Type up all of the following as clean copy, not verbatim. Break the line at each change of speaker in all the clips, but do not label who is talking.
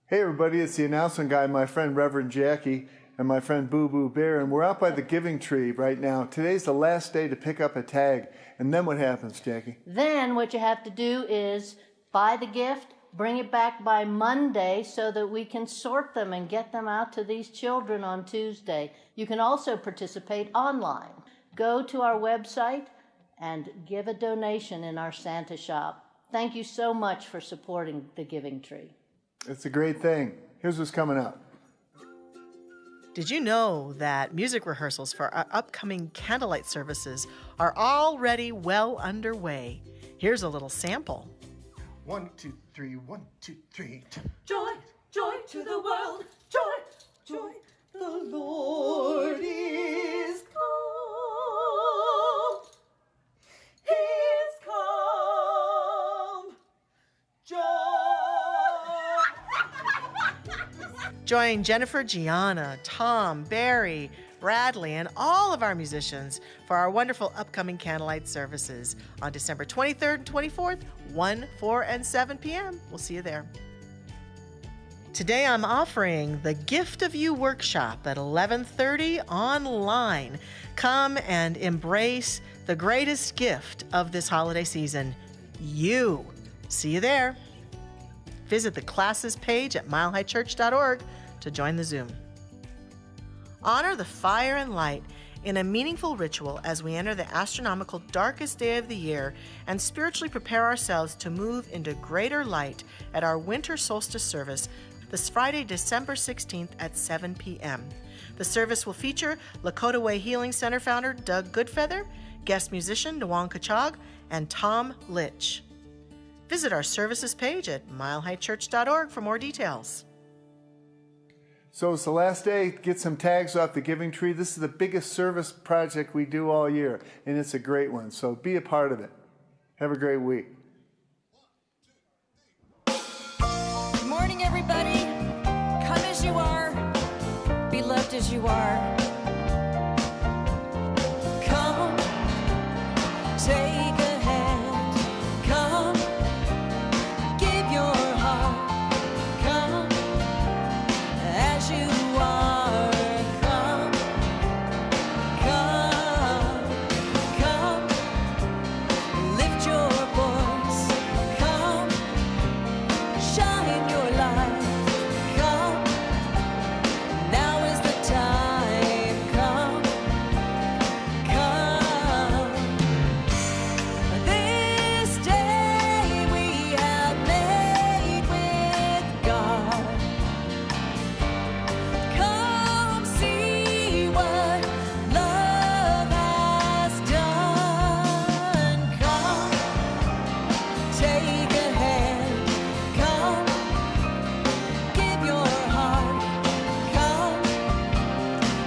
Hey everybody, it's the announcement guy, my friend Reverend Jackie, and my friend Boo Boo Bear, and we're out by the Giving Tree right now. Today's the last day to pick up a tag, and then what happens, Jackie?
Then what you have to do is buy the gift, bring it back by Monday so that we can sort them and get them out to these children on Tuesday. You can also participate online. Go to our website and give a donation in our Santa shop. Thank you so much for supporting the Giving Tree.
It's a great thing. Here's what's coming up.
Did you know that music rehearsals for our upcoming candlelight services are already well underway? Here's a little sample.
1, 2, 3, 1, 2, 3.
Joy, joy to the world, joy, joy, the Lord is come. He's come. Joy.
Join Jennifer, Gianna, Tom, Barry, Bradley, and all of our musicians for our wonderful upcoming candlelight services on December 23rd and 24th, 1, 4, and 7 p.m. We'll see you there. Today I'm offering the Gift of You workshop at 11:30 online. Come and embrace the greatest gift of this holiday season, you. See you there. Visit the classes page at milehighchurch.org to join the Zoom. Honor the fire and light in a meaningful ritual as we enter the astronomical darkest day of the year and spiritually prepare ourselves to move into greater light at our winter solstice service this Friday, December 16th at 7 p.m. The service will feature Lakota Way Healing Center founder Doug Goodfeather, guest musician Dewan Kachog, and Tom Litch. Visit our services page at milehighchurch.org for more details.
So it's the last day. Get some tags off the Giving Tree. This is the biggest service project we do all year, and it's a great one. So be a part of it. Have a great week.
Good morning, everybody. Come as you are, be loved as you are. Come, take a hand. Come, give your heart. Come as you are. Come, come, come. Lift your voice. Come, shine your light. Come, now is the time. Come, come. This day we have made with God. Come see what love has done. Come, take a hand. Come, give your heart. Come,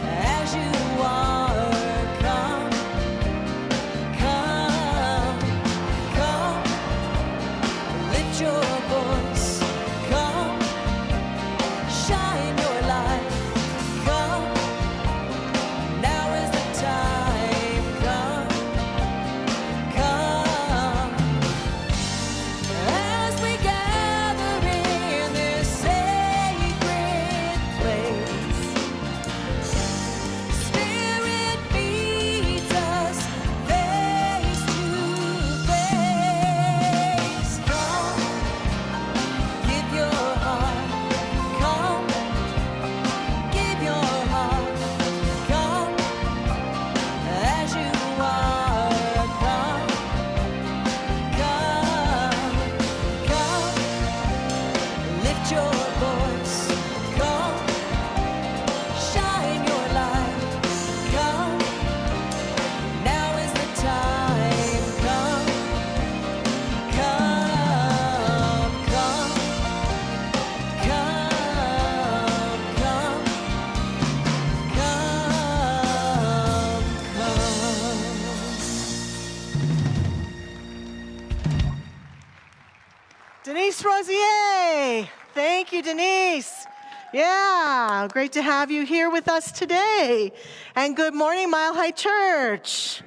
as you are. Come, come, come. Lift your voice. Come, shine your light. Come, now is the time. Come, come. As we gather in this sacred place, Spirit meets us face to face. Come, give your heart. Come, give your heart. Come, as you are. Come, come, lift your voice. Come, shine your light. Come, now is the time. Come, come, come, come, come,
Denise Rosier. Thank you, Denise. Yeah, great to have you here with us today. And good morning, Mile High Church.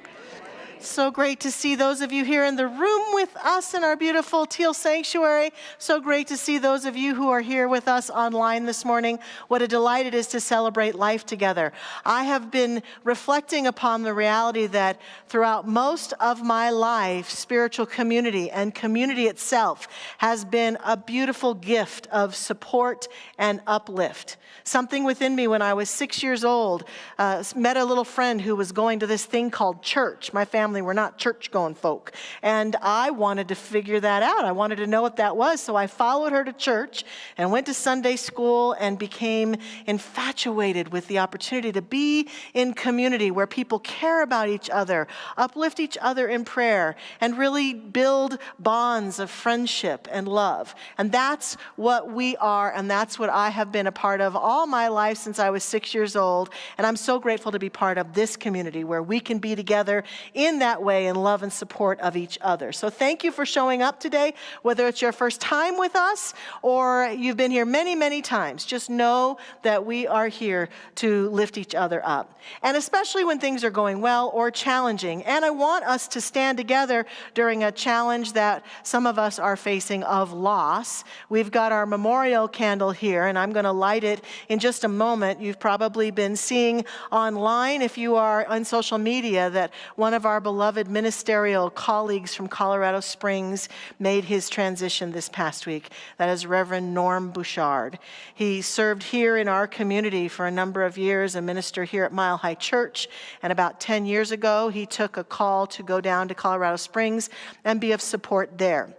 So great to see those of you here in the room with us in our beautiful teal sanctuary. So great to see those of you who are here with us online this morning. What a delight it is to celebrate life together. I have been reflecting upon the reality that throughout most of my life, spiritual community and community itself has been a beautiful gift of support and uplift. Something within me when I was 6 years old met a little friend who was going to this thing called church. My family were not church-going folk, and I wanted to figure that out. I wanted to know what that was, so I followed her to church and went to Sunday school and became infatuated with the opportunity to be in community where people care about each other, uplift each other in prayer, and really build bonds of friendship and love. And that's what we are, and that's what I have been a part of all my life since I was 6 years old. And I'm so grateful to be part of this community where we can be together in that way in love and support of each other. So thank you for showing up today, whether it's your first time with us or you've been here many, many times. Just know that we are here to lift each other up. And especially when things are going well or challenging. And I want us to stand together during a challenge that some of us are facing of loss. We've got our memorial candle here, and I'm going to light it in just a moment. You've probably been seeing online, if you are on social media, that one of our beloved ministerial colleagues from Colorado Springs made his transition this past week. That is Reverend Norm Bouchard. He served here in our community for a number of years, a minister here at Mile High Church, and about 10 years ago, he took a call to go down to Colorado Springs and be of support there.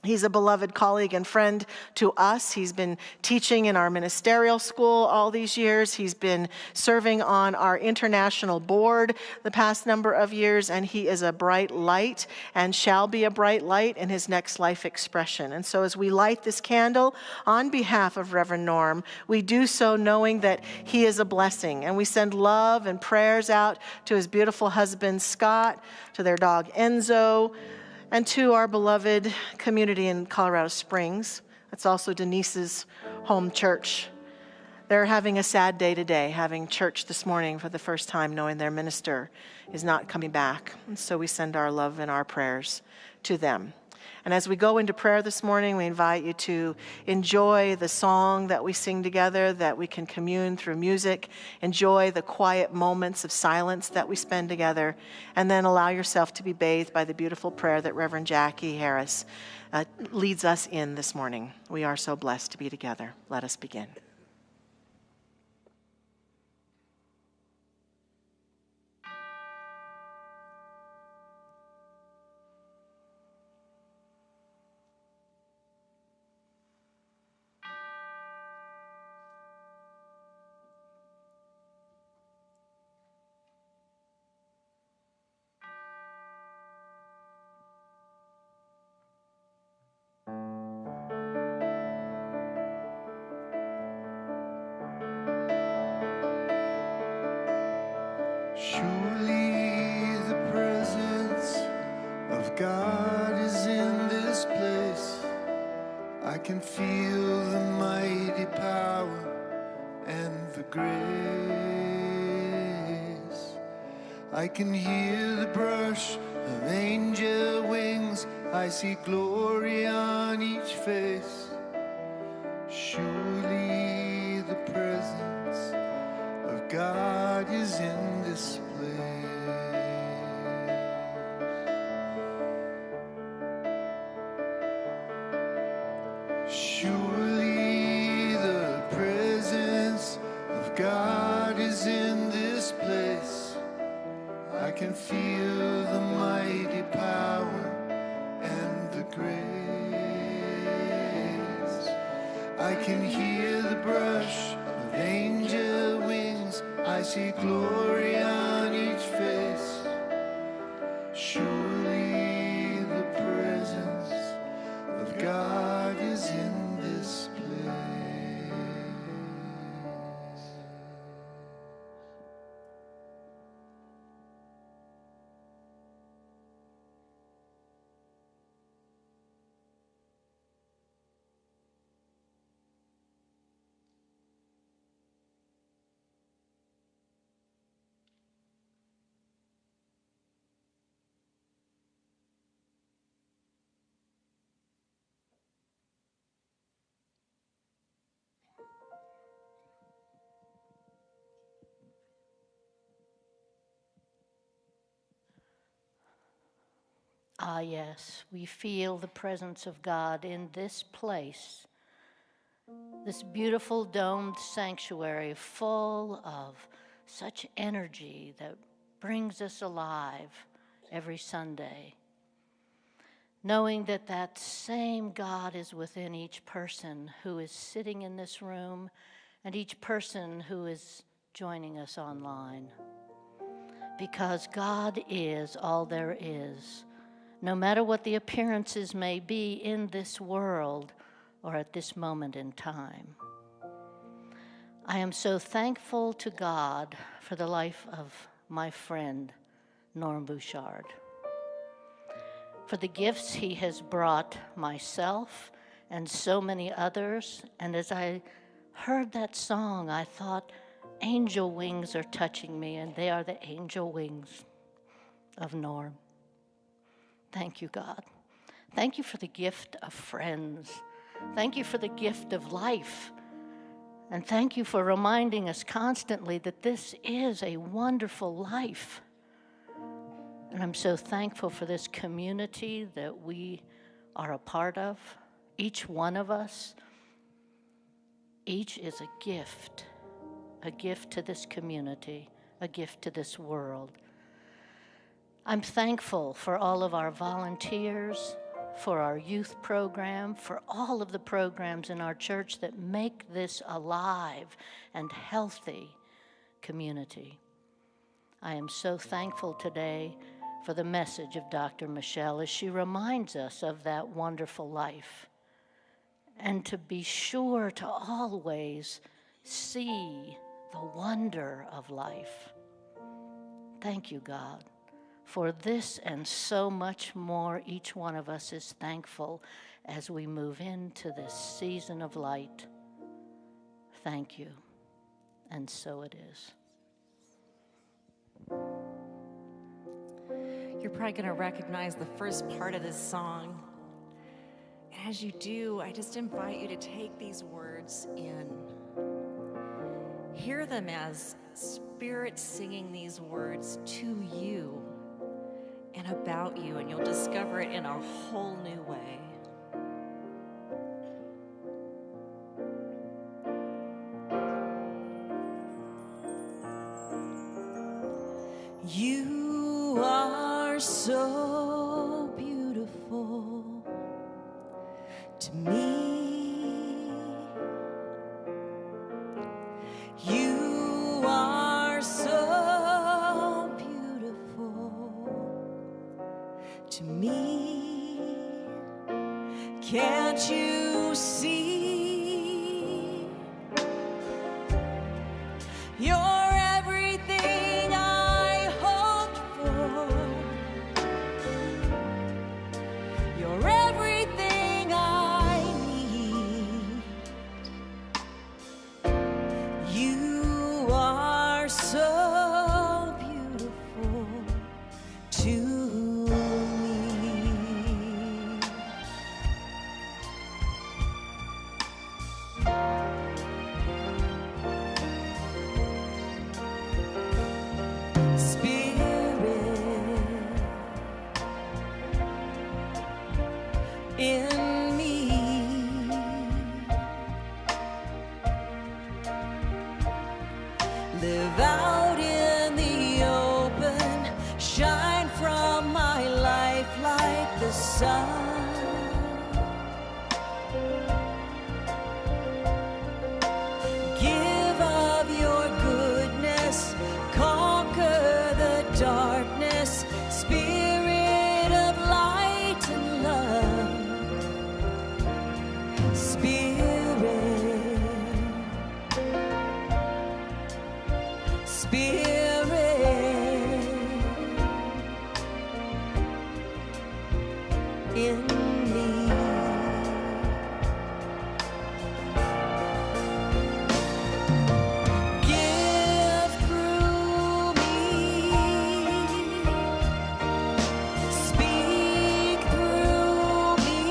He's a beloved colleague and friend to us. He's been teaching in our ministerial school all these years. He's been serving on our international board the past number of years, and he is a bright light and shall be a bright light in his next life expression. And so as we light this candle on behalf of Reverend Norm, we do so knowing that he is a blessing. And we send love and prayers out to his beautiful husband, Scott, to their dog, Enzo, and to our beloved community in Colorado Springs. That's also Denise's home church. They're having a sad day today, having church this morning for the first time, knowing their minister is not coming back. And so we send our love and our prayers to them. And as we go into prayer this morning, we invite you to enjoy the song that we sing together, that we can commune through music, enjoy the quiet moments of silence that we spend together, and then allow yourself to be bathed by the beautiful prayer that Reverend Jackie Harris leads us in this morning. We are so blessed to be together. Let us begin.
Surely the presence of God is in this place. I can feel the mighty power and the grace. I can hear the brush of angel wings. I see glory on each face. Surely the presence of God is in this place. Surely the presence of God is in this place. I can feel the mighty power and the grace. I can hear the brush of angel wings. I see glory on each face. Surely the presence of God is in this place.
Ah, yes, we feel the presence of God in this place, this beautiful domed sanctuary full of such energy that brings us alive every Sunday. Knowing that that same God is within each person who is sitting in this room and each person who is joining us online. Because God is all there is, no matter what the appearances may be in this world or at this moment in time. I am so thankful to God for the life of my friend, Norm Bouchard, for the gifts he has brought myself and so many others. And as I heard that song, I thought, angel wings are touching me, and they are the angel wings of Norm. Thank you, God. Thank you for the gift of friends. Thank you for the gift of life. And thank you for reminding us constantly that this is a wonderful life. And I'm so thankful for this community that we are a part of. Each one of us, each is a gift to this community, a gift to this world. I'm thankful for all of our volunteers, for our youth program, for all of the programs in our church that make this alive and healthy community. I am so thankful today for the message of Dr. Michelle as she reminds us of that wonderful life, and to be sure to always see the wonder of life. Thank you, God. For this and so much more, each one of us is thankful as we move into this season of light. Thank you. And so it is.
You're probably going to recognize the first part of this song. And as you do, I just invite you to take these words in. Hear them as Spirit singing these words to you and about you, and you'll discover it in a whole new way. You are so beautiful to me. You are so beautiful to me. Can't you see? You're everything I hoped for. You're everything I need. You are so beautiful to me. Spirit in me, live out in the open, shine from my life like the sun. Give of your goodness, conquer the darkness, Spirit of light and love. Spirit, Spirit in me. Give through me, speak through me.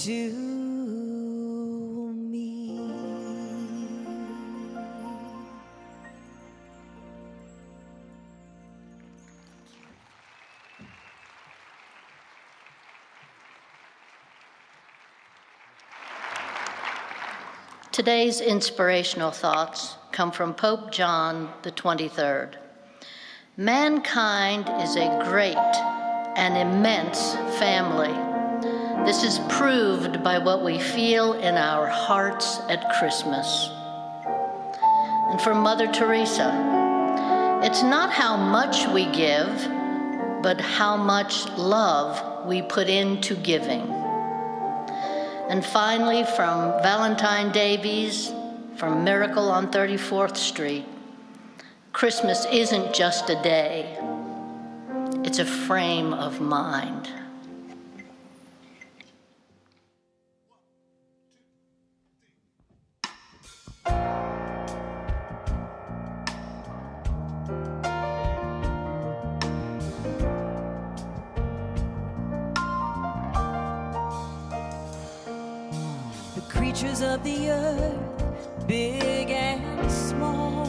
to me.
Today's inspirational thoughts come from Pope John the 23rd. Mankind is a great and immense family. This is proved by what we feel in our hearts at Christmas. And from Mother Teresa, it's not how much we give, but how much love we put into giving. And finally, from Valentine Davies, from Miracle on 34th Street, Christmas isn't just a day, it's a frame of mind.
Creatures of the earth, big and small,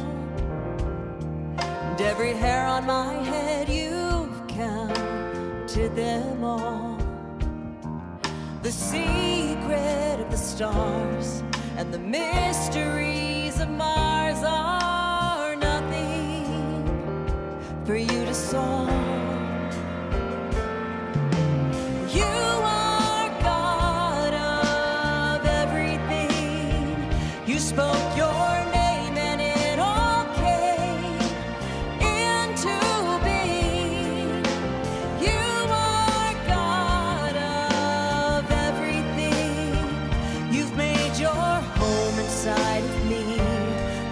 and every hair on my head, you've counted them all. The secret of the stars and the mysteries of Mars are nothing for you to solve. You spoke your name and it all came into being. You are God of everything. You've made your home inside of me.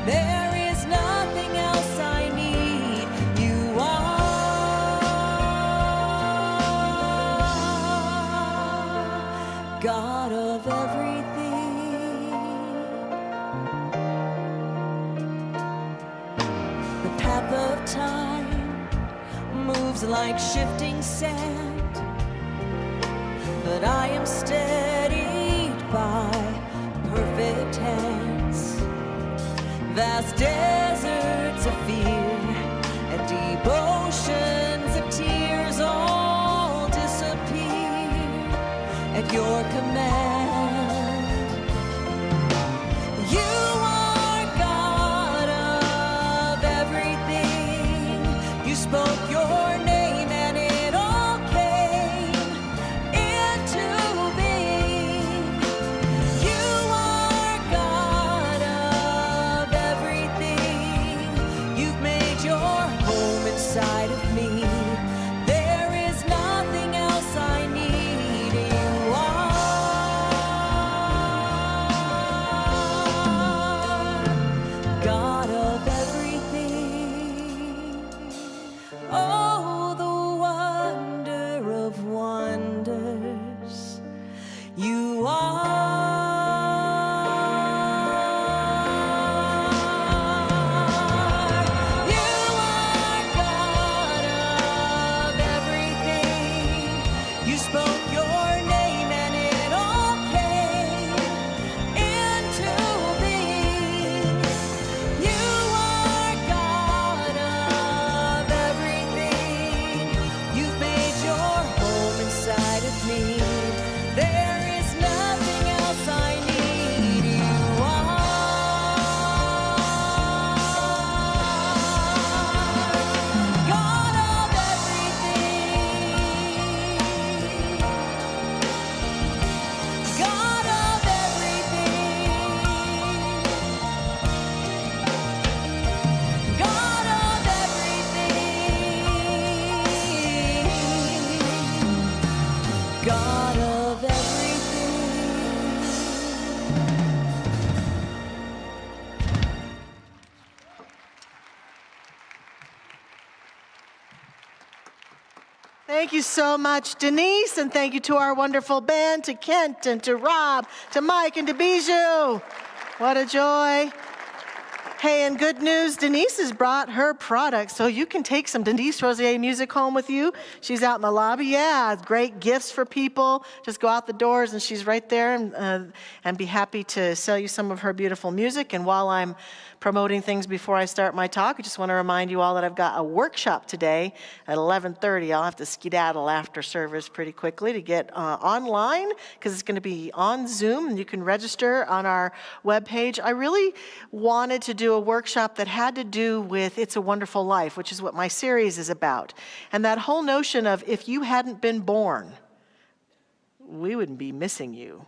There is nothing else I need. You are God of everything. Of time moves like shifting sand, but I am steadied by perfect hands. Vast deserts of fear and deep oceans of tears all disappear at your command. You spoke your name and it all came into being. You are God of everything. You've made your home inside of me. There is nothing else I need. You are God of everything. Oh, the wonder of wonders, you are. You are God of everything. You spoke your name and it all came into being. You are God of everything. You've made your home inside of me. There is nothing else I need. You are God of everything. God of everything. God of everything. God of everything.
Thank you so much, Denise, and thank you to our wonderful band, to Kent and to Rob, to Mike and to Bijou. What a joy. Hey, and good news, Denise has brought her product, so you can take some Denise Rosier music home with you. She's out in the lobby. Yeah, great gifts for people. Just go out the doors, and she's right there, and be happy to sell you some of her beautiful music. And while I'm promoting things before I start my talk, I just want to remind you all that I've got a workshop today at 11:30. I'll have to skedaddle after service pretty quickly to get online, because it's going to be on Zoom, and you can register on our webpage. I really wanted to do a workshop that had to do with It's a Wonderful Life, which is what my series is about. And that whole notion of if you hadn't been born, we wouldn't be missing you.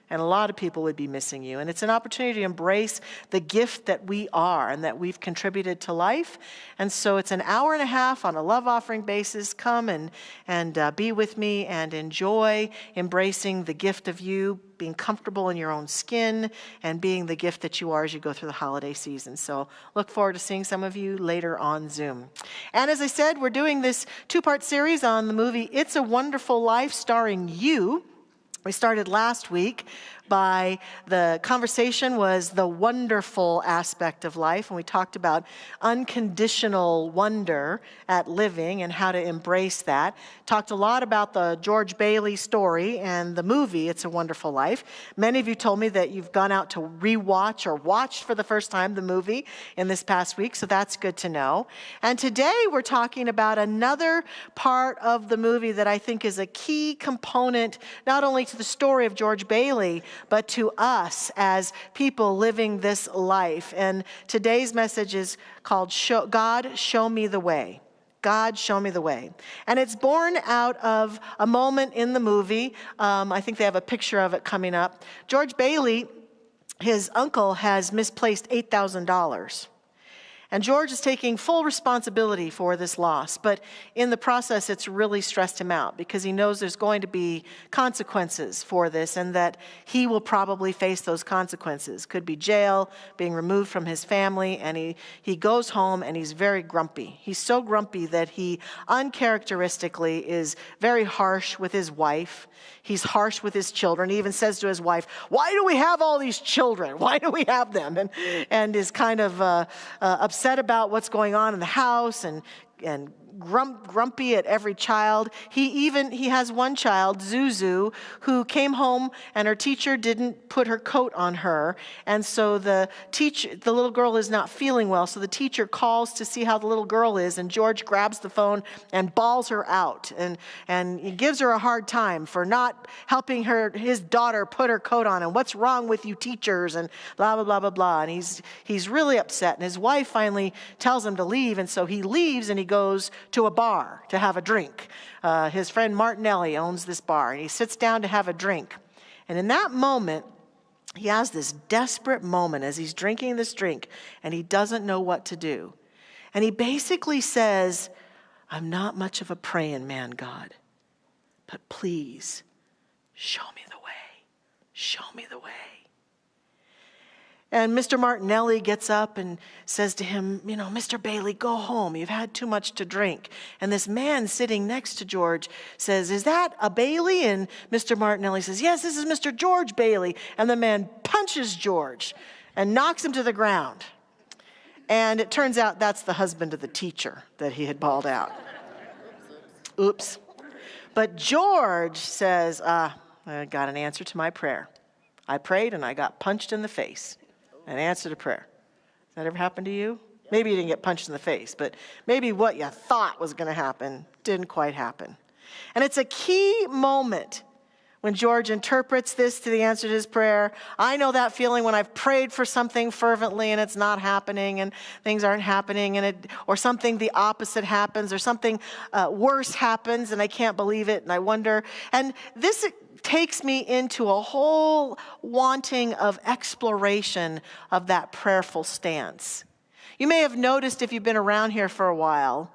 And a lot of people would be missing you. And it's an opportunity to embrace the gift that we are and that we've contributed to life. And so it's an hour and a half on a love offering basis. Come and be with me and enjoy embracing the gift of you, being comfortable in your own skin, and being the gift that you are as you go through the holiday season. So look forward to seeing some of you later on Zoom. And as I said, we're doing this two-part series on the movie It's a Wonderful Life, starring you. We started last week by the conversation was the wonderful aspect of life, and we talked about unconditional wonder at living and how to embrace that. Talked a lot about the George Bailey story and the movie It's a Wonderful Life. Many of you told me that you've gone out to rewatch or watched for the first time the movie in this past week, so that's good to know. And today we're talking about another part of the movie that I think is a key component not only to the story of George Bailey, but to us as people living this life. And today's message is called God, Show Me the Way. God, show me the way. And it's born out of a moment in the movie. I think they have a picture of it coming up. George Bailey, his uncle, has misplaced $8,000. And George is taking full responsibility for this loss. But in the process, it's really stressed him out because he knows there's going to be consequences for this and that he will probably face those consequences. Could be jail, being removed from his family, and he goes home and he's very grumpy. He's so grumpy that he uncharacteristically is very harsh with his wife. He's harsh with his children. He even says to his wife, "Why do we have all these children? Why do we have them?" And is kind of upset about what's going on in the house and grumpy at every child. He has one child, Zuzu, who came home and her teacher didn't put her coat on her. And so the little girl is not feeling well. So the teacher calls to see how the little girl is. And George grabs the phone and bawls her out. And he gives her a hard time for not helping his daughter put her coat on. And what's wrong with you teachers? And blah, blah, blah, blah, blah. And he's really upset. And his wife finally tells him to leave. And so he leaves and he goes to a bar to have a drink. His friend Martinelli owns this bar, and he sits down to have a drink. And in that moment, he has this desperate moment as he's drinking this drink, and he doesn't know what to do. And he basically says, "I'm not much of a praying man, God, but please show me the way. Show me the way." And Mr. Martinelli gets up and says to him, "Mr. Bailey, go home. You've had too much to drink." And this man sitting next to George says, "Is that a Bailey?" And Mr. Martinelli says, "Yes, this is Mr. George Bailey." And the man punches George and knocks him to the ground. And it turns out that's the husband of the teacher that he had bawled out. Oops. But George says, I got an answer to my prayer. I prayed and I got punched in the face. An answer to prayer. Has that ever happened to you? Maybe you didn't get punched in the face, but maybe what you thought was going to happen didn't quite happen. And it's a key moment when George interprets this to the answer to his prayer. I know that feeling when I've prayed for something fervently and it's not happening and things aren't happening or something the opposite happens or something worse happens and I can't believe it and I wonder. And this takes me into a whole wanting of exploration of that prayerful stance. You may have noticed if you've been around here for a while,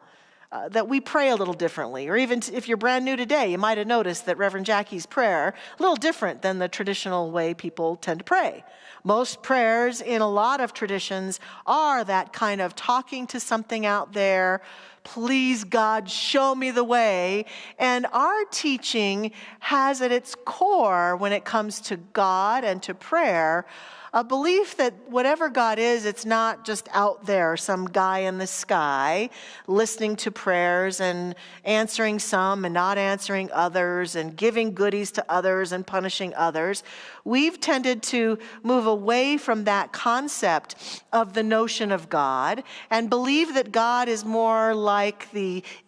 that we pray a little differently. Or even if you're brand new today, you might have noticed that Reverend Jackie's prayer, a little different than the traditional way people tend to pray. Most prayers in a lot of traditions are that kind of talking to something out there, please God, show me the way. And our teaching has at its core, when it comes to God and to prayer, a belief that whatever God is, it's not just out there, some guy in the sky, listening to prayers and answering some and not answering others and giving goodies to others and punishing others. We've tended to move away from that concept of the notion of God and believe that God is more like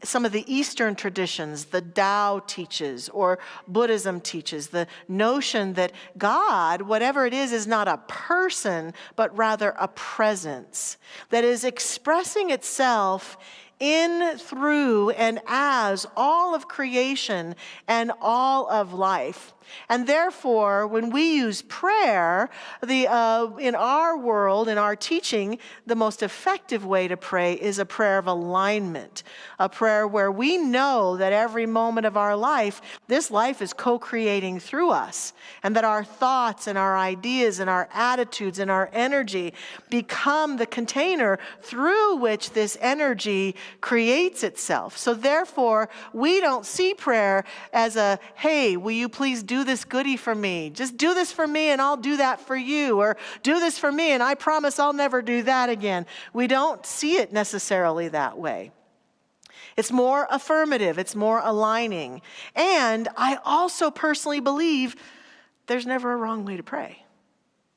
some of the Eastern traditions, the Tao teaches or Buddhism teaches, the notion that God, whatever it is not a person, but rather a presence that is expressing itself in, through, and as all of creation and all of life. And therefore, when we use prayer, in our world, in our teaching, the most effective way to pray is a prayer of alignment, a prayer where we know that every moment of our life, this life is co-creating through us, and that our thoughts and our ideas and our attitudes and our energy become the container through which this energy creates itself. So therefore, we don't see prayer as a, hey, will you please do this goodie for me? Just do this for me and I'll do that for you. Or do this for me and I promise I'll never do that again. We don't see it necessarily that way. It's more affirmative. It's more aligning. And I also personally believe there's never a wrong way to pray.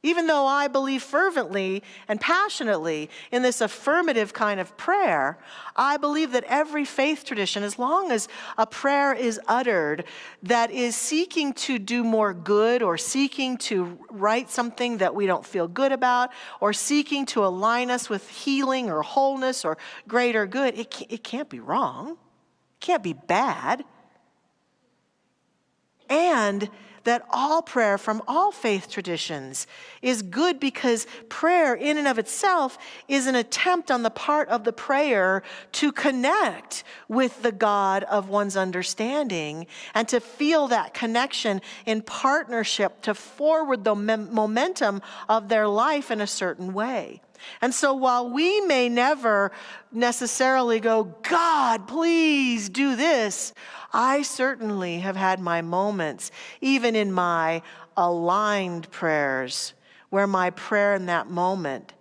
Even though I believe fervently and passionately in this affirmative kind of prayer, I believe that every faith tradition, as long as a prayer is uttered that is seeking to do more good or seeking to right something that we don't feel good about or seeking to align us with healing or wholeness or greater good, it can't be wrong. It can't be bad. And that all prayer from all faith traditions is good because prayer in and of itself is an attempt on the part of the prayer to connect with the God of one's understanding and to feel that connection in partnership to forward the momentum of their life in a certain way. And so while we may never necessarily go, God, please do this, I certainly have had my moments, even in my aligned prayers, where my prayer in that moment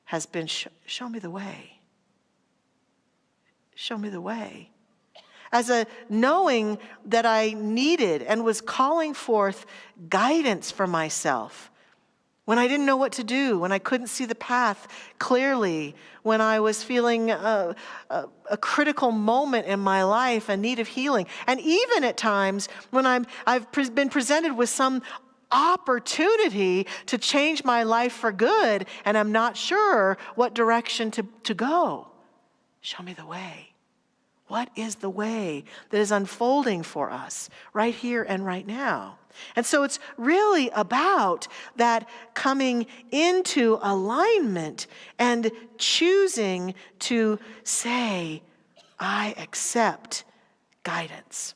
has been, show me the way. Show me the way. As a knowing that I needed and was calling forth guidance for myself, when I didn't know what to do, when I couldn't see the path clearly, when I was feeling a critical moment in my life, a need of healing. And even at times when I've been presented with some opportunity to change my life for good, and I'm not sure what direction to go. Show me the way. What is the way that is unfolding for us right here and right now? And so it's really about that coming into alignment and choosing to say, I accept guidance.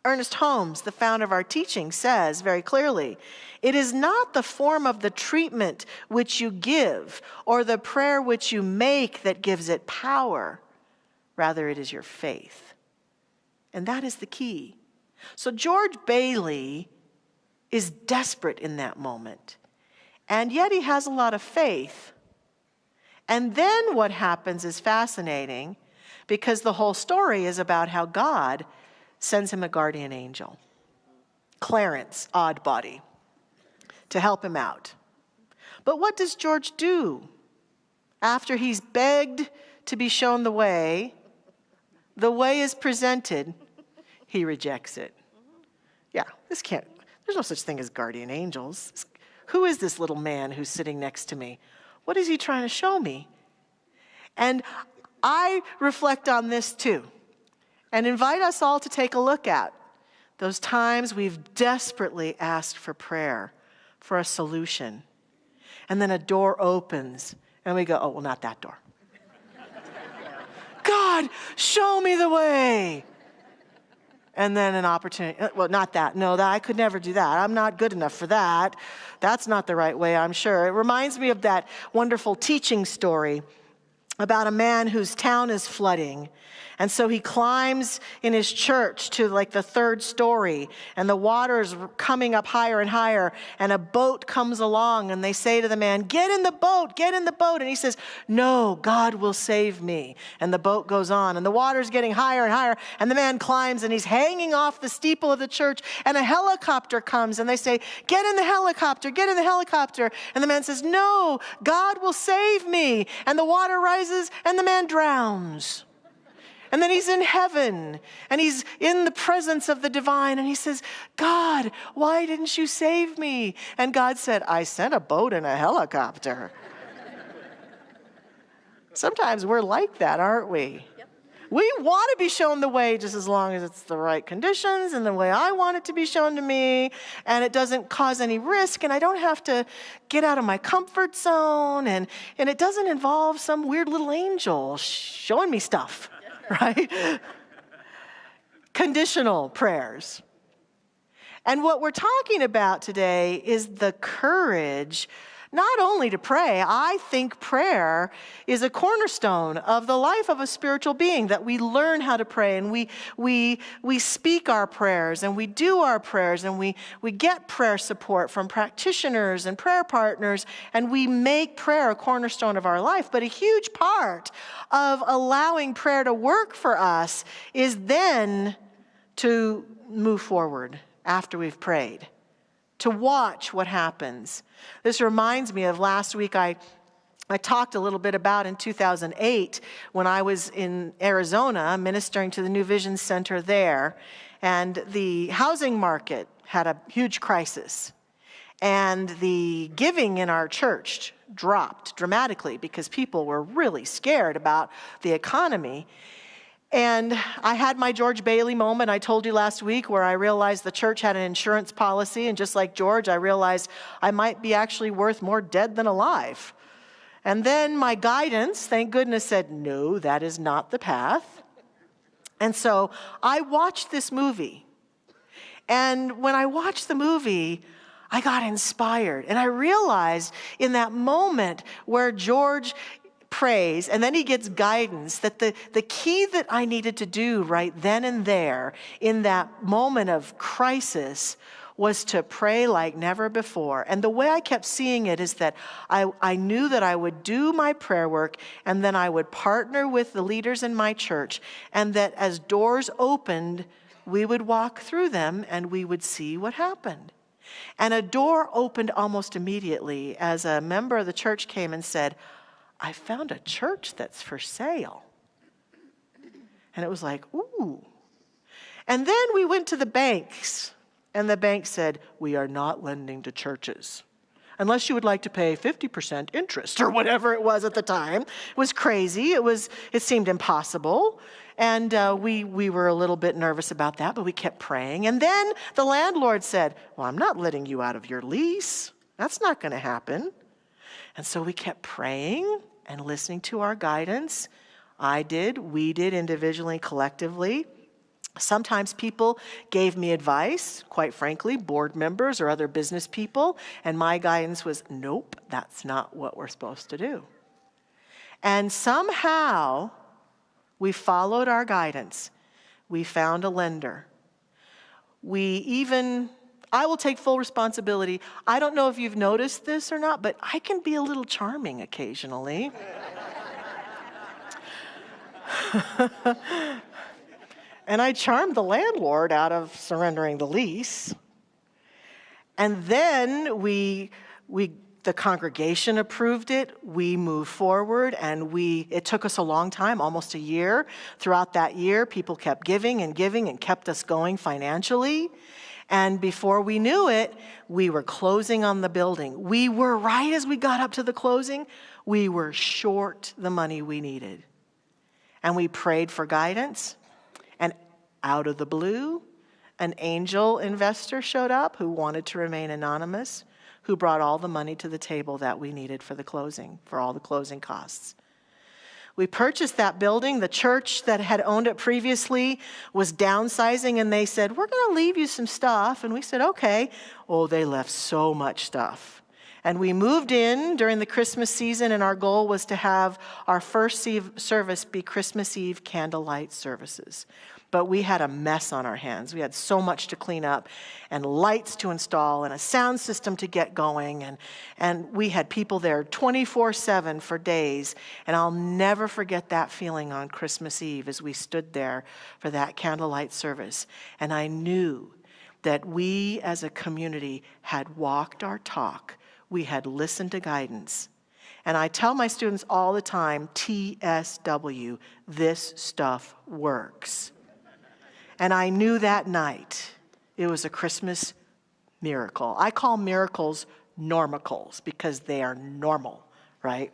Ernest Holmes, the founder of our teaching, says very clearly, it is not the form of the treatment which you give or the prayer which you make that gives it power. Rather, it is your faith. And that is the key. So George Bailey is desperate in that moment. And yet he has a lot of faith. And then what happens is fascinating because the whole story is about how God sends him a guardian angel, Clarence Oddbody, to help him out. But what does George do? After he's begged to be shown the way is presented, he rejects it. Yeah, there's no such thing as guardian angels. Who is this little man who's sitting next to me? What is he trying to show me? And I reflect on this too, and invite us all to take a look at those times we've desperately asked for prayer, for a solution. And then a door opens, and we go, oh, well, not that door. God, show me the way. And then an opportunity, well, not that. No, that I could never do that. I'm not good enough for that. That's not the right way, I'm sure. It reminds me of that wonderful teaching story about a man whose town is flooding. And so he climbs in his church to like the third story, and the water is coming up higher and higher, and a boat comes along, and they say to the man, get in the boat, get in the boat. And he says, no, God will save me. And the boat goes on, and the water's getting higher and higher, and the man climbs, and he's hanging off the steeple of the church, and a helicopter comes, and they say, get in the helicopter, get in the helicopter. And the man says, no, God will save me. And the water rises, and the man drowns. And then he's in heaven, and he's in the presence of the divine, and he says, God, why didn't you save me? And God said, I sent a boat and a helicopter. Sometimes we're like that, aren't we? Yep. We want to be shown the way just as long as it's the right conditions and the way I want it to be shown to me, and it doesn't cause any risk, and I don't have to get out of my comfort zone, and it doesn't involve some weird little angel showing me stuff. Right? Conditional prayers. And what we're talking about today is the courage not only to pray. I think prayer is a cornerstone of the life of a spiritual being, that we learn how to pray, and we speak our prayers, and we do our prayers, and we get prayer support from practitioners and prayer partners, and we make prayer a cornerstone of our life. But a huge part of allowing prayer to work for us is then to move forward after we've prayed, to watch what happens. This reminds me of last week I talked a little bit about in 2008 when I was in Arizona ministering to the New Vision Center there, and the housing market had a huge crisis. And the giving in our church dropped dramatically because people were really scared about the economy. And I had my George Bailey moment I told you last week, where I realized the church had an insurance policy, and just like George, I realized I might be actually worth more dead than alive. And then my guidance, thank goodness, said, no, that is not the path. And so I watched this movie. And when I watched the movie, I got inspired. And I realized in that moment where George prays, and then he gets guidance, that the key that I needed to do right then and there in that moment of crisis was to pray like never before. And the way I kept seeing it is that I knew that I would do my prayer work, and then I would partner with the leaders in my church, and that as doors opened, we would walk through them and we would see what happened. And a door opened almost immediately as a member of the church came and said, I found a church that's for sale. And it was like, ooh. And then we went to the banks, and the bank said, we are not lending to churches, unless you would like to pay 50% interest, or whatever it was at the time. It was crazy. It seemed impossible. And we were a little bit nervous about that, but we kept praying. And then the landlord said, well, I'm not letting you out of your lease. That's not going to happen. And so we kept praying and listening to our guidance. We did individually, collectively. Sometimes people gave me advice, quite frankly, board members or other business people, and my guidance was, nope, that's not what we're supposed to do. And somehow we followed our guidance. We found a lender. I will take full responsibility. I don't know if you've noticed this or not, but I can be a little charming occasionally. And I charmed the landlord out of surrendering the lease. And then the congregation approved it. We moved forward, and it took us a long time, almost a year. Throughout that year, people kept giving and kept us going financially. And before we knew it, we were closing on the building. We were, right as we got up to the closing, we were short the money we needed. And we prayed for guidance. And out of the blue, an angel investor showed up who wanted to remain anonymous, who brought all the money to the table that we needed for the closing, for all the closing costs. We purchased that building. The church that had owned it previously was downsizing, and they said, we're going to leave you some stuff. And we said, okay. Oh, they left so much stuff. And we moved in during the Christmas season, and our goal was to have our first service be Christmas Eve candlelight services. But we had a mess on our hands. We had so much to clean up and lights to install and a sound system to get going. And we had people there 24/7 for days. And I'll never forget that feeling on Christmas Eve as we stood there for that candlelight service. And I knew that we as a community had walked our talk. We had listened to guidance. And I tell my students all the time, TSW, this stuff works. And I knew that night it was a Christmas miracle. I call miracles normicals because they are normal, right?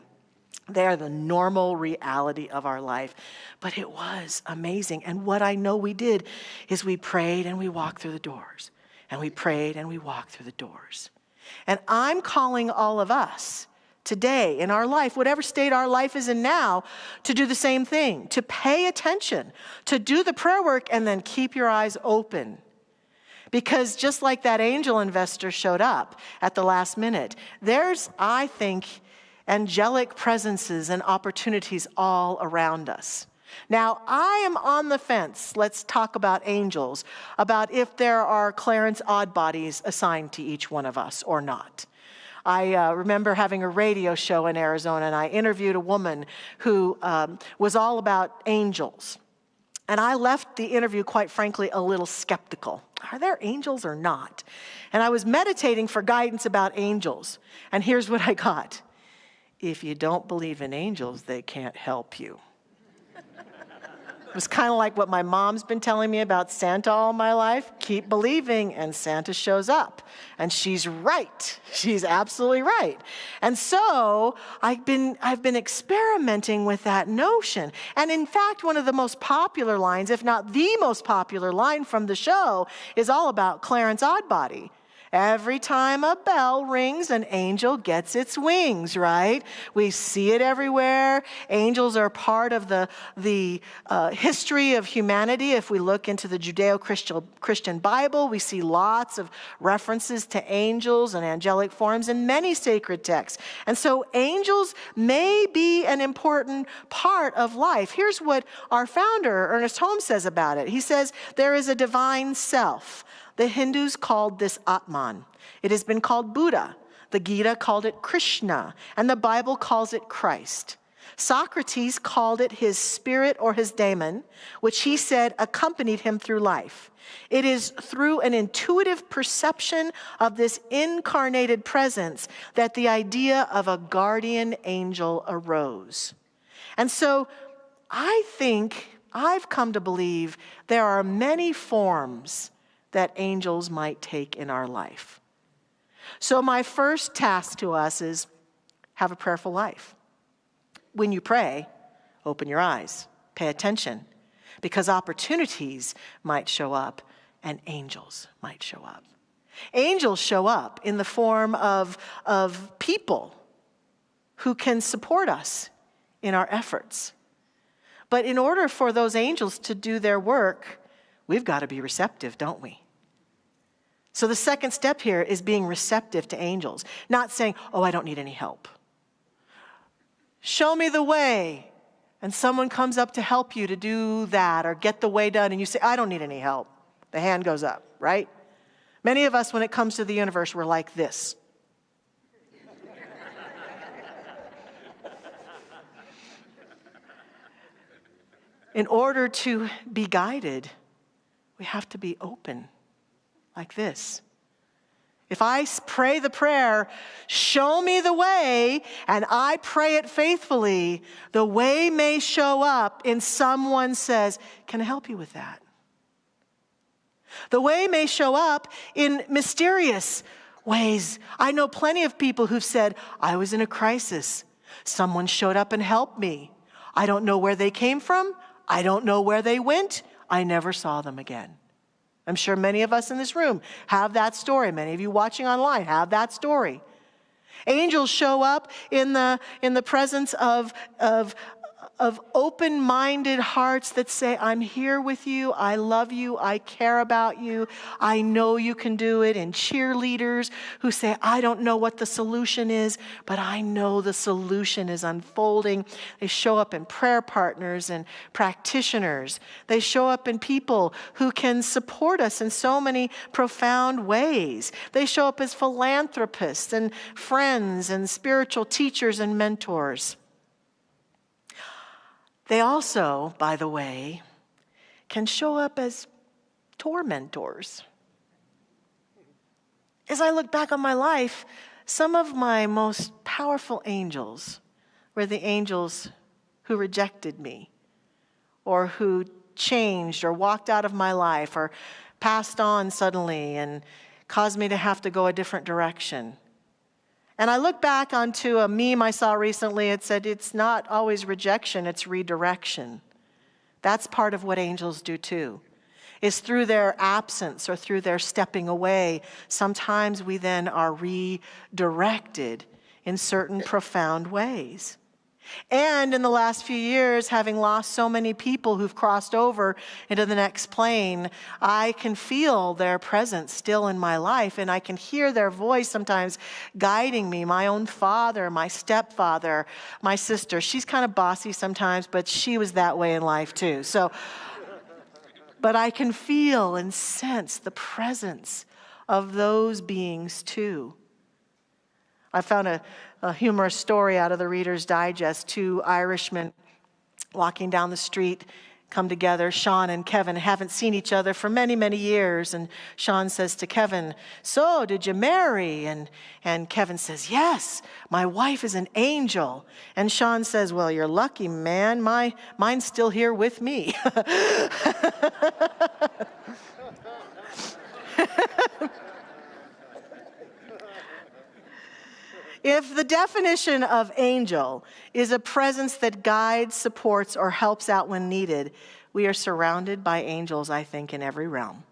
They are the normal reality of our life. But it was amazing. And what I know we did is we prayed and we walked through the doors. And we prayed and we walked through the doors. And I'm calling all of us today in our life, whatever state our life is in now, to do the same thing, to pay attention, to do the prayer work, and then keep your eyes open. Because just like that angel investor showed up at the last minute, there's, I think, angelic presences and opportunities all around us. Now, I am on the fence, let's talk about angels, about if there are Clarence odd bodies assigned to each one of us or not. I remember having a radio show in Arizona, and I interviewed a woman who was all about angels. And I left the interview, quite frankly, a little skeptical. Are there angels or not? And I was meditating for guidance about angels. And here's what I got. If you don't believe in angels, they can't help you. It was kind of like what my mom's been telling me about Santa all my life. Keep believing, and Santa shows up. And she's right. She's absolutely right. And so I've been experimenting with that notion. And in fact, one of the most popular lines, if not the most popular line from the show, is all about Clarence Oddbody. Every time a bell rings, an angel gets its wings, right? We see it everywhere. Angels are part of the history of humanity. If we look into the Judeo-Christian Bible, we see lots of references to angels and angelic forms in many sacred texts. And so angels may be an important part of life. Here's what our founder, Ernest Holmes, says about it. He says, there is a divine self. The Hindus called this Atman. It has been called Buddha. The Gita called it Krishna. And the Bible calls it Christ. Socrates called it his spirit or his daemon, which he said accompanied him through life. It is through an intuitive perception of this incarnated presence that the idea of a guardian angel arose. And so I think, I've come to believe there are many forms that angels might take in our life. So my first task to us is have a prayerful life. When you pray, open your eyes, pay attention, because opportunities might show up and angels might show up. Angels show up in the form of people who can support us in our efforts. But in order for those angels to do their work, we've got to be receptive, don't we? So the second step here is being receptive to angels, not saying, oh, I don't need any help. Show me the way, and someone comes up to help you to do that or get the way done, and you say, I don't need any help. The hand goes up, right? Many of us, when it comes to the universe, we're like this. In order to be guided, we have to be open like this. If I pray the prayer, show me the way, and I pray it faithfully, the way may show up in someone says, can I help you with that? The way may show up in mysterious ways. I know plenty of people who've said, I was in a crisis. Someone showed up and helped me. I don't know where they came from. I don't know where they went. I never saw them again. I'm sure many of us in this room have that story. Many of you watching online have that story. Angels show up in the presence of of open-minded hearts that say, I'm here with you, I love you, I care about you, I know you can do it, and cheerleaders who say, I don't know what the solution is, but I know the solution is unfolding. They show up in prayer partners and practitioners. They show up in people who can support us in so many profound ways. They show up as philanthropists and friends and spiritual teachers and mentors. They also, by the way, can show up as tormentors. As I look back on my life, some of my most powerful angels were the angels who rejected me, or who changed or walked out of my life or passed on suddenly and caused me to have to go a different direction. And I look back onto a meme I saw recently. It said, it's not always rejection, it's redirection. That's part of what angels do too. Is through their absence or through their stepping away, sometimes we then are redirected in certain profound ways. And in the last few years, having lost so many people who've crossed over into the next plane, I can feel their presence still in my life, and I can hear their voice sometimes guiding me. My own father, my stepfather, my sister. She's kind of bossy sometimes, but she was that way in life too. But I can feel and sense the presence of those beings too. I found a humorous story out of the Reader's Digest. Two Irishmen walking down the street come together. Sean and Kevin haven't seen each other for many, many years. And Sean says to Kevin, so did you marry? And Kevin says, yes, my wife is an angel. And Sean says, well, you're lucky, man. Mine's still here with me. If the definition of angel is a presence that guides, supports, or helps out when needed, we are surrounded by angels, I think, in every realm,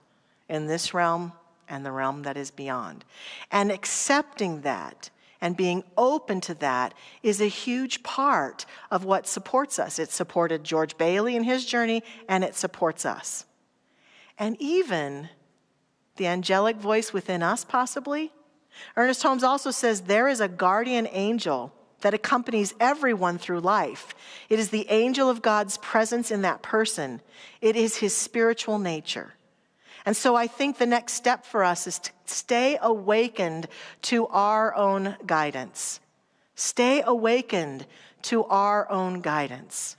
in this realm and the realm that is beyond. And accepting that and being open to that is a huge part of what supports us. It supported George Bailey in his journey, and it supports us. And even the angelic voice within us, possibly. Ernest Holmes also says there is a guardian angel that accompanies everyone through life. It is the angel of God's presence in that person. It is his spiritual nature. And so I think the next step for us is to stay awakened to our own guidance. Stay awakened to our own guidance.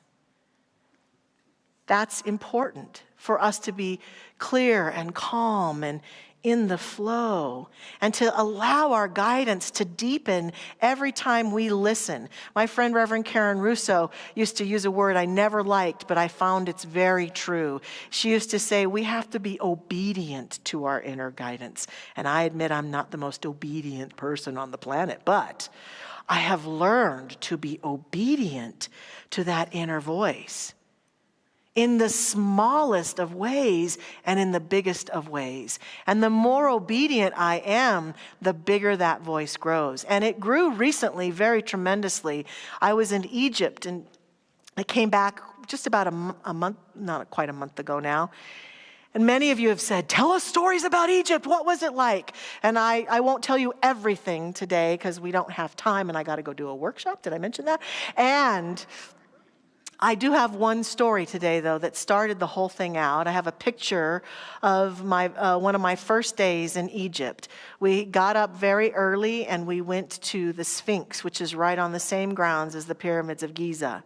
That's important for us to be clear and calm and in the flow, and to allow our guidance to deepen every time we listen. My friend Reverend Karen Russo used to use a word I never liked, but I found it's very true. She used to say, we have to be obedient to our inner guidance. And I admit I'm not the most obedient person on the planet, but I have learned to be obedient to that inner voice in the smallest of ways and in the biggest of ways. And the more obedient I am, the bigger that voice grows. And it grew recently very tremendously. I was in Egypt, and I came back just about a month, not quite a month ago now. And many of you have said, tell us stories about Egypt. What was it like? And I won't tell you everything today because we don't have time, and I got to go do a workshop. Did I mention that? And I do have one story today, though, that started the whole thing out. I have a picture of one of my first days in Egypt. We got up very early, and we went to the Sphinx, which is right on the same grounds as the pyramids of Giza.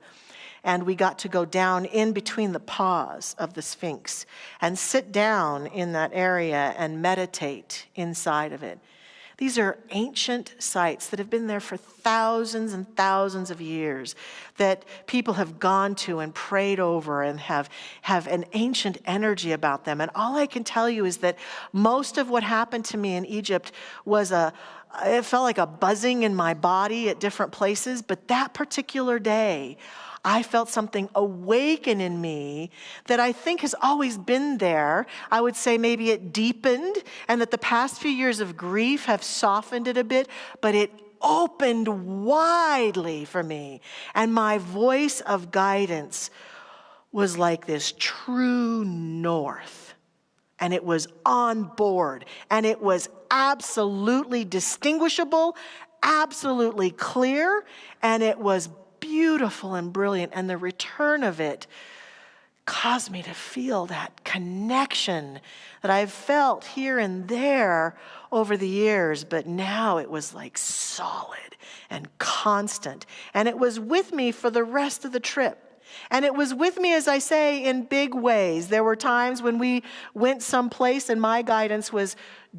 And we got to go down in between the paws of the Sphinx and sit down in that area and meditate inside of it. These are ancient sites that have been there for thousands and thousands of years, that people have gone to and prayed over and have an ancient energy about them. And all I can tell you is that most of what happened to me in Egypt was it felt like a buzzing in my body at different places, but that particular day, I felt something awaken in me that I think has always been there. I would say maybe it deepened, and that the past few years of grief have softened it a bit, but it opened widely for me. And my voice of guidance was like this true north. And it was on board. And it was absolutely distinguishable, absolutely clear. And it was beautiful and brilliant. And the return of it caused me to feel that connection that I've felt here and there over the years, but now it was like solid and constant. And it was with me for the rest of the trip. And it was with me, as I say, in big ways. There were times when we went someplace and my guidance was,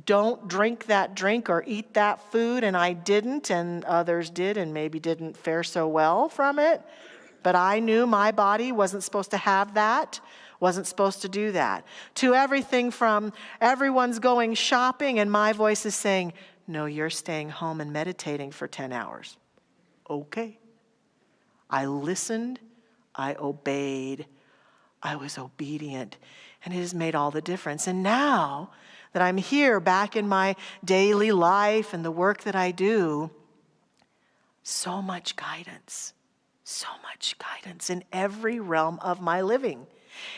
don't drink that drink or eat that food, and I didn't, and others did and maybe didn't fare so well from it. But I knew my body wasn't supposed to have that, wasn't supposed to do that. To everything from everyone's going shopping and my voice is saying, no, you're staying home and meditating for 10 hours. Okay. I listened, I obeyed, I was obedient, and it has made all the difference. And now that I'm here back in my daily life and the work that I do, so much guidance in every realm of my living.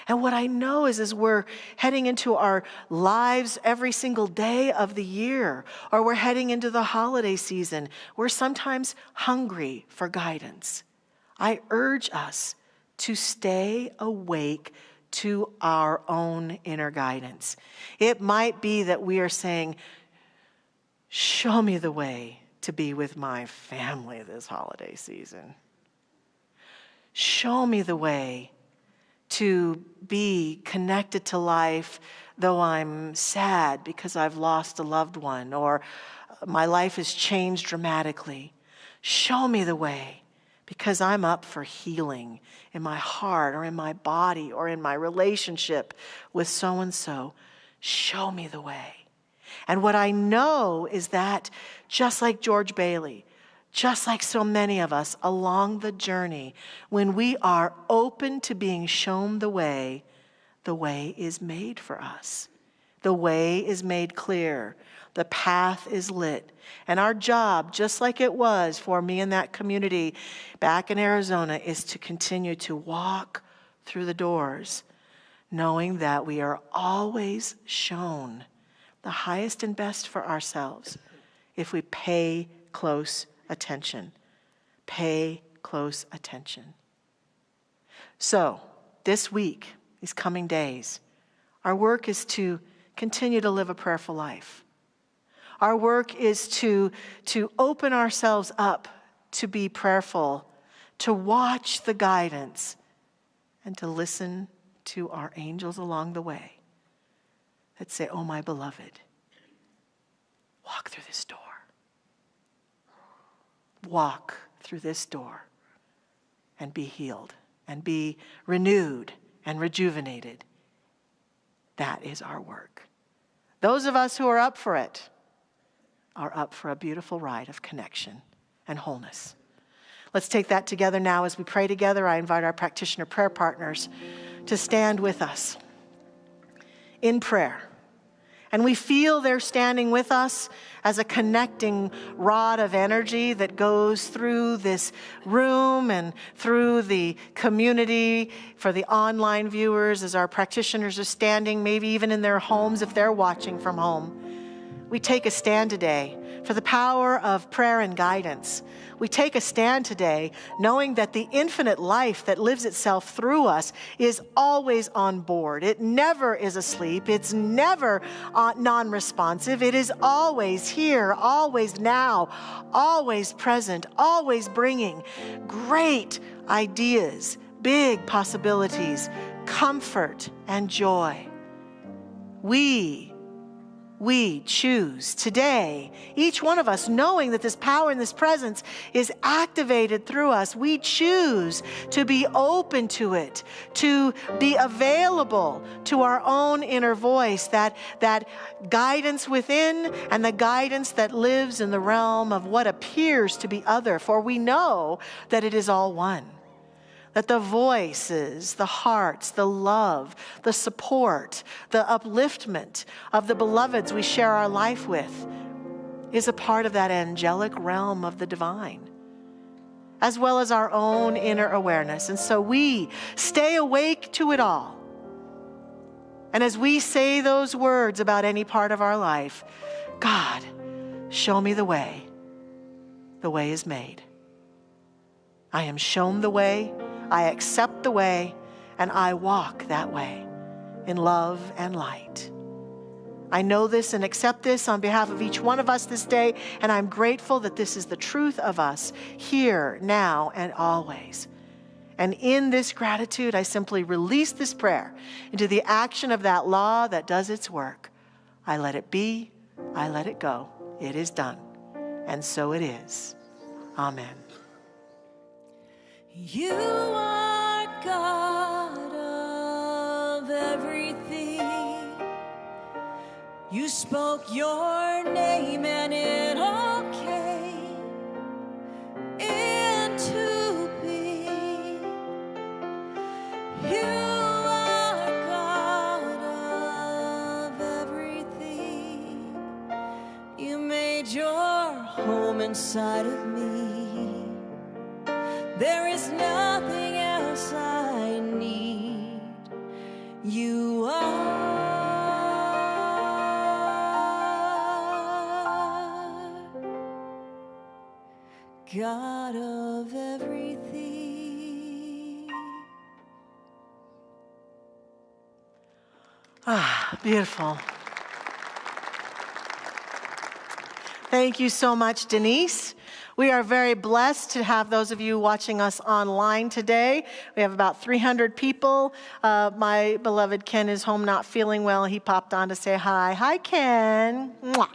And what I know is as we're heading into our lives every single day of the year, or we're heading into the holiday season, we're sometimes hungry for guidance. I urge us to stay awake to our own inner guidance. It might be that we are saying, show me the way to be with my family this holiday season. Show me the way to be connected to life, though I'm sad because I've lost a loved one or my life has changed dramatically. Show me the way because I'm up for healing in my heart or in my body or in my relationship with so-and-so. Show me the way. And what I know is that just like George Bailey, just like so many of us along the journey, when we are open to being shown the way is made for us. The way is made clear. The path is lit. And our job, just like it was for me in that community back in Arizona, is to continue to walk through the doors, knowing that we are always shown the highest and best for ourselves if we pay close attention. Pay close attention. So, this week, these coming days, our work is to continue to live a prayerful life. Our work is to open ourselves up to be prayerful, to watch the guidance, and to listen to our angels along the way that say, oh, my beloved, walk through this door. Walk through this door and be healed and be renewed and rejuvenated. That is our work. Those of us who are up for it are up for a beautiful ride of connection and wholeness. Let's take that together now as we pray together. I invite our practitioner prayer partners to stand with us in prayer. And we feel they're standing with us as a connecting rod of energy that goes through this room and through the community for the online viewers as our practitioners are standing, maybe even in their homes if they're watching from home. We take a stand today for the power of prayer and guidance. We take a stand today knowing that the infinite life that lives itself through us is always on board. It never is asleep. It's never non-responsive. It is always here, always now, always present, always bringing great ideas, big possibilities, comfort, and joy. We choose today, each one of us, knowing that this power and this presence is activated through us. We choose to be open to it, to be available to our own inner voice, that guidance within and the guidance that lives in the realm of what appears to be other. For we know that it is all one. That the voices, the hearts, the love, the support, the upliftment of the beloveds we share our life with is a part of that angelic realm of the divine, as well as our own inner awareness. And so we stay awake to it all. And as we say those words about any part of our life, God, show me the way. The way is made. I am shown the way, I accept the way, and I walk that way in love and light. I know this and accept this on behalf of each one of us this day, and I'm grateful that this is the truth of us here, now, and always. And in this gratitude, I simply release this prayer into the action of that law that does its work. I let it be, I let it go. It is done. And so it is. Amen.
You are God of everything. You spoke your name and it all came into being. You are God of everything. You made your home inside of me. There is nothing else I need. You are God of everything.
Ah, beautiful. Thank you so much, Denise. We are very blessed to have those of you watching us online today. We have about 300 people. My beloved Ken is home not feeling well. He popped on to say hi. Hi, Ken. Mwah.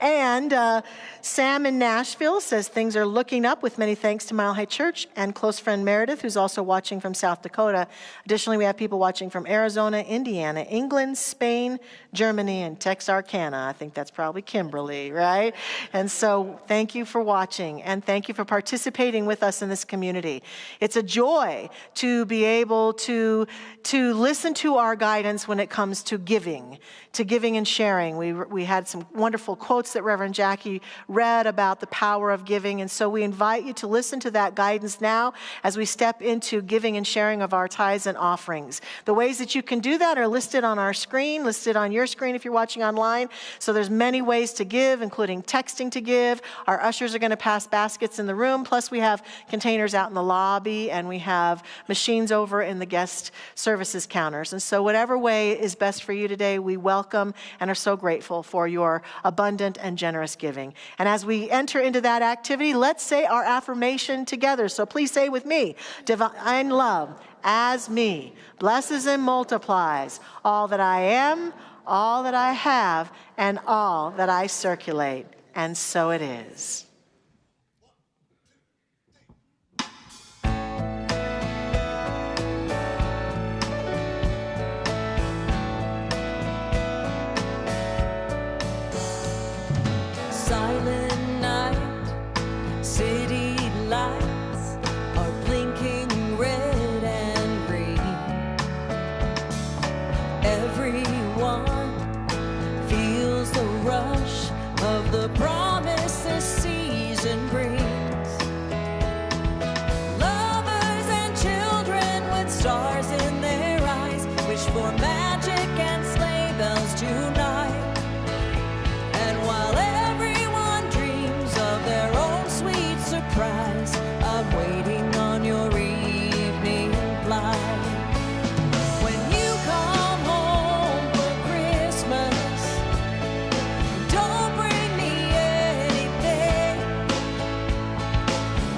And Sam in Nashville says things are looking up with many thanks to Mile High Church, and close friend Meredith, who's also watching from South Dakota. Additionally, we have people watching from Arizona, Indiana, England, Spain, Germany, and Texarkana. I think that's probably Kimberly, right? And so thank you for watching. And thank you for participating with us in this community. It's a joy to be able to listen to our guidance when it comes to giving and sharing. We had some wonderful quotes that Reverend Jackie read about the power of giving, and so we invite you to listen to that guidance now as we step into giving and sharing of our tithes and offerings. The ways that you can do that are listed on our screen, listed on your screen if you're watching online. So there's many ways to give, including texting to give. Our ushers are going to pass baskets in the room, plus we have containers out in the lobby, and we have machines over in the guest services counters. And so whatever way is best for you today, we welcome and are so grateful for your abundant and generous giving. And as we enter into that activity, let's say our affirmation together. So please say with me, divine love as me blesses and multiplies all that I am, all that I have, and all that I circulate. And so it is.
Silent night, city lights are blinking red and green. Everyone feels the rush of the promise this season brings. Lovers and children with stars in their eyes wish for magic and sleigh bells tonight. And while everyone dreams of their own sweet surprise, I'm waiting on your evening flight. When you come home for Christmas, don't bring me anything.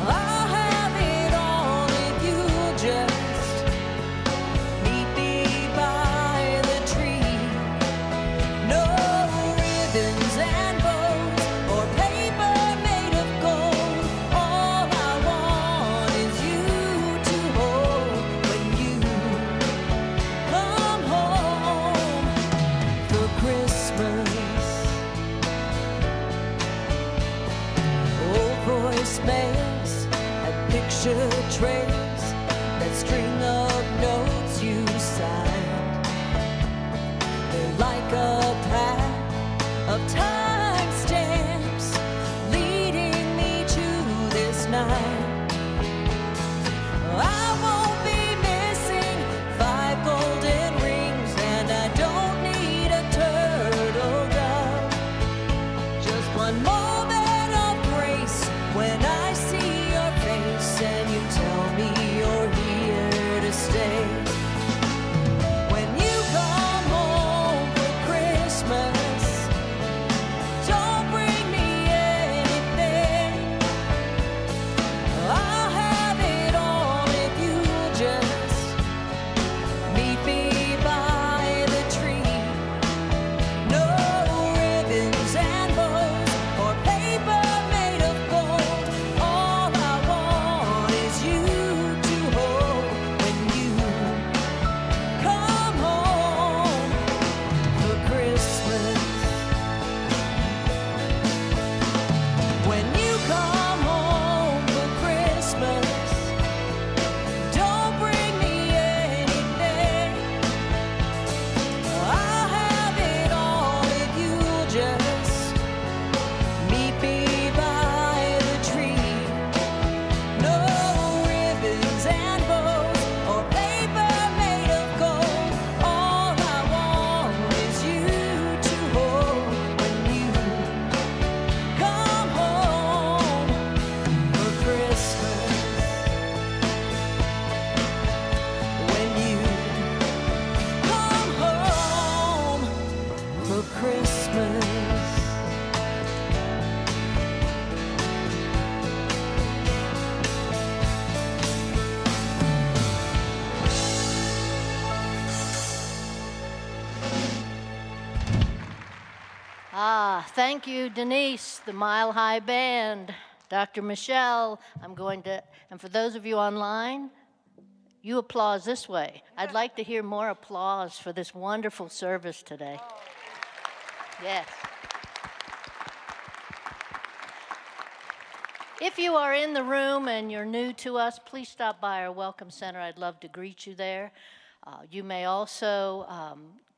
I'll have it all if you just meet me by the tree. No ribbons and bows or paper made of gold. All I want is you to hold when you come home for Christmas. Old voicemails and picture trays, that string of notes you signed. They're like a pack of time stamps night. I won't be missing 5 golden rings, and I don't need a turtle dove. Just one moment of grace when I see your face and you tell me you're here to stay. When you come home for Christmas, don't bring me anything. I'll have it all if you just meet me by the tree. No ribbons and bows or paper made of gold. All I want is you to hold when you come home for Christmas. When you come home for Christmas, don't bring me anything. I'll have it all if you'll just meet me by the tree. No ribbons and bows or paper made of gold. All I want is you to hold when you come home for Christmas. When you come home for Christmas.
Thank you, Denise, the Mile High Band, Dr. Michelle. And for those of you online, you applause this way. I'd like to hear more applause for this wonderful service today. Yes. If you are in the room and you're new to us, please stop by our Welcome Center. I'd love to greet you there. You may also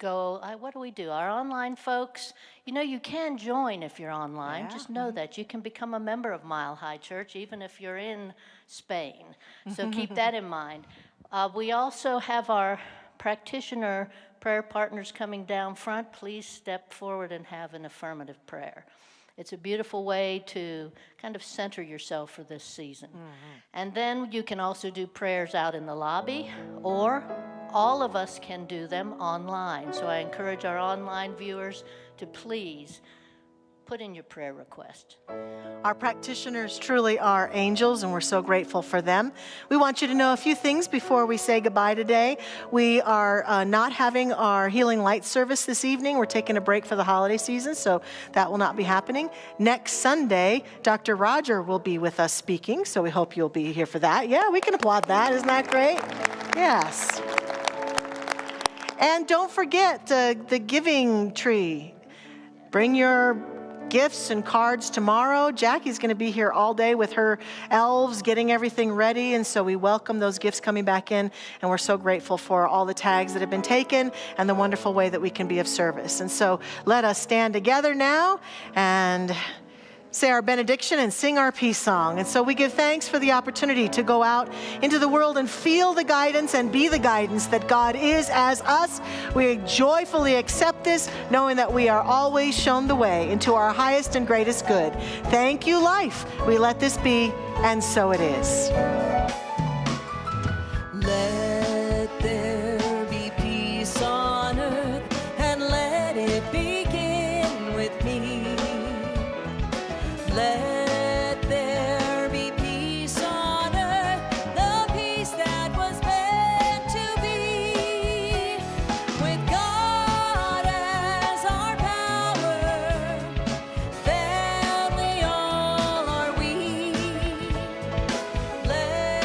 what do we do? Our online folks, you can join if you're online.
Yeah.
Just know that you can become a member of Mile High Church even if you're in Spain. So keep that in mind. We also have our practitioner prayer partners coming down front. Please step forward and have an affirmative prayer. It's a beautiful way to kind of center yourself for this season. And then you can also do prayers out in the lobby, or all of us can do them online. So I encourage our online viewers to please put in your prayer request.
Our practitioners truly are angels, and we're so grateful for them. We want you to know a few things before we say goodbye today. We are not having our Healing Light service this evening. We're taking a break for the holiday season, so that will not be happening. Next Sunday, Dr. Roger will be with us speaking, so we hope you'll be here for that. Yeah, we can applaud that. Isn't that great? Yes. And don't forget the giving tree. Bring your gifts and cards tomorrow. Jackie's going to be here all day with her elves getting everything ready, and so we welcome those gifts coming back in, and we're so grateful for all the tags that have been taken and the wonderful way that we can be of service. And so let us stand together now and say our benediction and sing our peace song. And so we give thanks for the opportunity to go out into the world and feel the guidance and be the guidance that God is as us. We joyfully accept this, knowing that we are always shown the way into our highest and greatest good. Thank you, life. We let this be, and so it is.
Let there be peace on earth, and let it begin with me. Let there be peace on earth, the peace that was meant to be. With God as our power, family all are we. Let